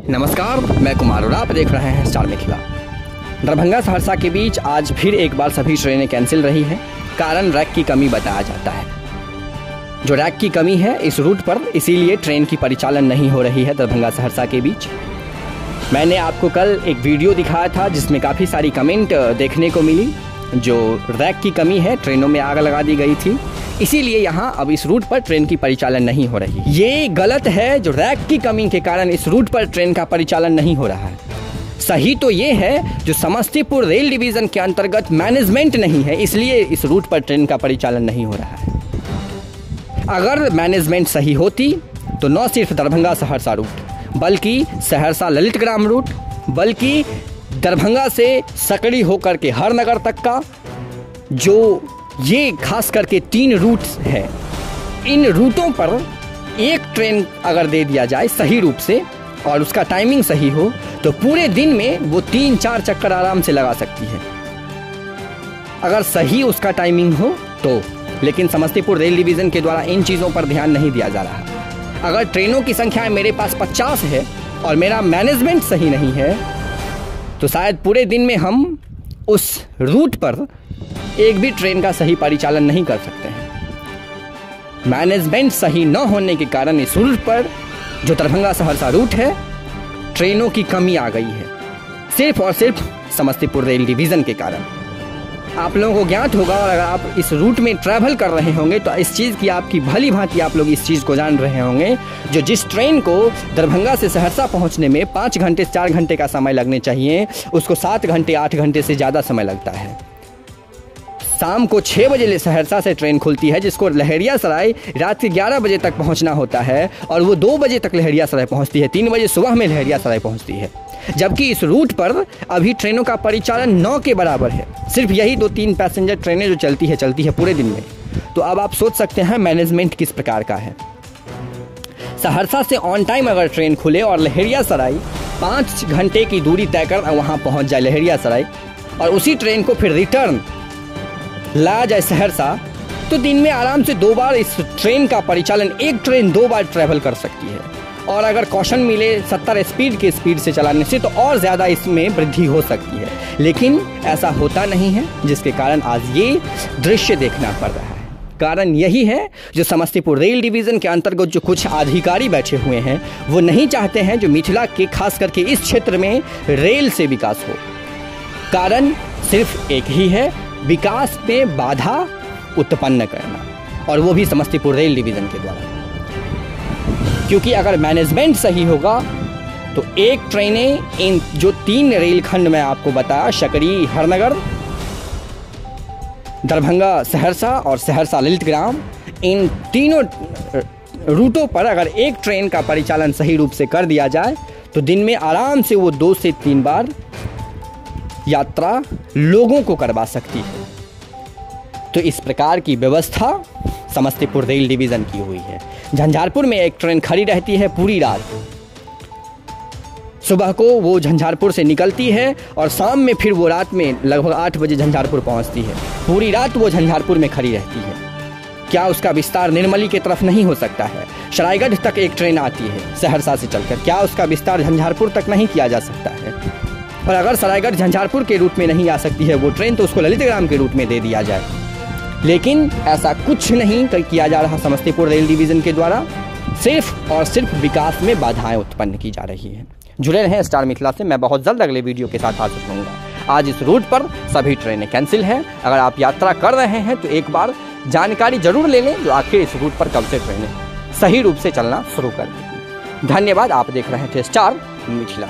नमस्कार, मैं कुमार और आप देख रहे हैं स्टार मिथिला। दरभंगा सहरसा के बीच आज फिर एक बार सभी ट्रेनें कैंसिल रही हैं। कारण रैक की कमी बताया जाता है। जो रैक की कमी है इस रूट पर, इसीलिए ट्रेन की परिचालन नहीं हो रही है दरभंगा सहरसा के बीच। मैंने आपको कल एक वीडियो दिखाया था जिसमें काफ़ी सारी कमेंट देखने को मिली। जो रैक की कमी है, ट्रेनों में आग लगा दी गई थी, इसीलिए यहाँ अब इस रूट पर ट्रेन की परिचालन नहीं हो रही। ये गलत है। जो रैक की कमी के कारण इस रूट पर ट्रेन का परिचालन नहीं हो रहा है। सही तो ये है जो समस्तीपुर रेल डिवीज़न के अंतर्गत मैनेजमेंट नहीं है, इसलिए इस रूट पर ट्रेन का परिचालन नहीं हो रहा है। अगर मैनेजमेंट सही होती तो न सिर्फ दरभंगा सहरसा रूट, बल्कि सहरसा ललितग्राम रूट, बल्कि दरभंगा से सकड़ी होकर के हरनगर तक का, जो ये खास करके 3 रूट्स हैं, इन रूटों पर एक ट्रेन अगर दे दिया जाए सही रूप से और उसका टाइमिंग सही हो तो पूरे दिन में वो 3-4 चक्कर आराम से लगा सकती है, अगर सही उसका टाइमिंग हो तो। लेकिन समस्तीपुर रेल डिवीज़न के द्वारा इन चीज़ों पर ध्यान नहीं दिया जा रहा। अगर ट्रेनों की संख्या मेरे पास 50 है और मेरा मैनेजमेंट सही नहीं है तो शायद पूरे दिन में हम उस रूट पर एक भी ट्रेन का सही परिचालन नहीं कर सकते हैं। मैनेजमेंट सही न होने के कारण इस रूट पर, जो दरभंगा सहरसा रूट है, ट्रेनों की कमी आ गई है, सिर्फ और सिर्फ समस्तीपुर रेल डिवीज़न के कारण। आप लोगों को ज्ञात होगा और अगर आप इस रूट में ट्रैवल कर रहे होंगे तो इस चीज़ की आपकी भली भांति आप लोग इस चीज़ को जान रहे होंगे। जो जिस ट्रेन को दरभंगा से सहरसा पहुंचने में 5 घंटे 4 घंटे का समय लगने चाहिए, उसको 7 घंटे 8 घंटे से ज़्यादा समय लगता है। शाम को 6 बजे सहरसा से ट्रेन खुलती है, जिसको लहरियासराय रात के 11 बजे तक पहुंचना होता है और वो 2 बजे तक लहरियासराय पहुंचती है, 3 बजे सुबह में लहरियासराय पहुंचती है। जबकि इस रूट पर अभी ट्रेनों का परिचालन 9 के बराबर है। सिर्फ यही 2-3 पैसेंजर ट्रेनें जो चलती है पूरे दिन में। तो अब आप सोच सकते हैं मैनेजमेंट किस प्रकार का है। सहरसा से ऑन टाइम अगर ट्रेन खुले और लहरियासराय 5 घंटे की दूरी तय कर वहाँ पहुँच जाए लहरियासराय, और उसी ट्रेन को फिर रिटर्न लाया जाए सहरसा, तो दिन में आराम से 2 बार इस ट्रेन का परिचालन, एक ट्रेन 2 बार ट्रैवल कर सकती है। और अगर कॉशन मिले 70 स्पीड के स्पीड से चलाने से तो और ज़्यादा इसमें वृद्धि हो सकती है। लेकिन ऐसा होता नहीं है, जिसके कारण आज ये दृश्य देखना पड़ रहा है। कारण यही है जो समस्तीपुर रेल डिवीज़न के अंतर्गत जो कुछ अधिकारी बैठे हुए हैं वो नहीं चाहते हैं जो मिथिला के खास करके इस क्षेत्र में रेल से विकास हो। कारण सिर्फ एक ही है, विकास में बाधा उत्पन्न करना, और वो भी समस्तीपुर रेल डिवीज़न के द्वारा। क्योंकि अगर मैनेजमेंट सही होगा तो एक ट्रेनें इन जो 3 रेलखंड में आपको बताया, सकड़ी हरनगर, दरभंगा सहरसा और सहरसा ललितग्राम, इन तीनों रूटों पर अगर एक ट्रेन का परिचालन सही रूप से कर दिया जाए तो दिन में आराम से वो 2 से 3 बार यात्रा लोगों को करवा सकती है। तो इस प्रकार की व्यवस्था समस्तीपुर रेल डिवीज़न की हुई है। झंझारपुर में एक ट्रेन खड़ी रहती है पूरी रात। सुबह को वो झंझारपुर से निकलती है और शाम में फिर वो रात में लगभग 8 बजे झंझारपुर पहुंचती है। पूरी रात वो झंझारपुर में खड़ी रहती है। क्या उसका विस्तार निर्मली की तरफ नहीं हो सकता है? सरायगढ़ तक एक ट्रेन आती है सहरसा से चलकर, क्या उसका विस्तार झंझारपुर तक नहीं किया जा सकता है? और अगर सरायगढ़ झंझारपुर के रूट में नहीं आ सकती है वो ट्रेन, तो उसको ललितग्राम के रूट में दे दिया जाए। लेकिन ऐसा कुछ नहीं किया जा रहा समस्तीपुर रेल डिवीज़न के द्वारा। सिर्फ और सिर्फ विकास में बाधाएं उत्पन्न की जा रही हैं। जुड़े रहें स्टार मिथिला से, मैं बहुत जल्द अगले वीडियो के साथ हाजिर होऊंगा। आज इस रूट पर सभी ट्रेनें कैंसिल हैं। अगर आप यात्रा कर रहे हैं तो एक बार जानकारी जरूर ले लें जो आखिर इस रूट पर कब से ट्रेनें सही रूप से चलना शुरू कर देंगी। धन्यवाद। आप देख रहे थे स्टार मिथिला।